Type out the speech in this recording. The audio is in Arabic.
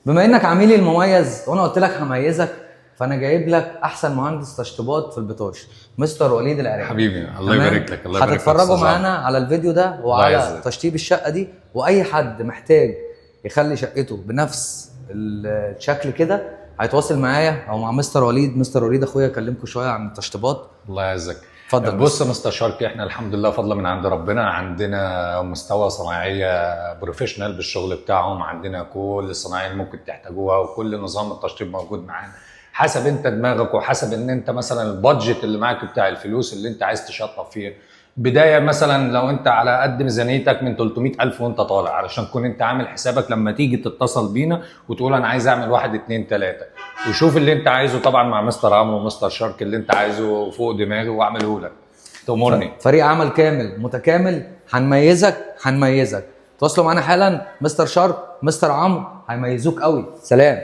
بما انك عميلي المميز وانا قلت لك هميزك، فانا جايب لك احسن مهندس تشطيبات في البطاش، مستر وليد العراقي. حبيبي الله يبارك لك، الله يبارك لك. هتتفرجوا معانا على الفيديو ده وعلى يعزك. تشطيب الشقه دي، واي حد محتاج يخلي شقته بنفس الشكل كده هيتواصل معايا او مع مستر وليد. مستر وليد اخويا اكلمكم شويه عن التشطيبات. الله يعزك. اتفضل. بص يا مستر شرقي، احنا الحمد لله فضلا من عند ربنا عندنا مستوى صناعيه بروفيشنال بالشغل بتاعهم، عندنا كل الصناعيه اللي ممكن تحتاجوها وكل نظام التشطيب موجود معانا حسب انت دماغك وحسب ان انت مثلا البادجت اللي معاك بتاع الفلوس اللي انت عايز تشطب فيه. بدايه مثلا لو انت على قد ميزانيتك من 300,000 وانت طالع، علشان تكون انت عامل حسابك لما تيجي تتصل بينا وتقول انا عايز اعمل 1 2 3، وشوف اللي انت عايزه طبعا مع مستر عمرو ومستر شرقي، اللي انت عايزه فوق دماغي واعمله لك. تأمرني. فريق عمل كامل متكامل، هنميزك. تواصلوا معانا حالا، مستر شرق مستر عمرو هيميزوك قوي. سلام.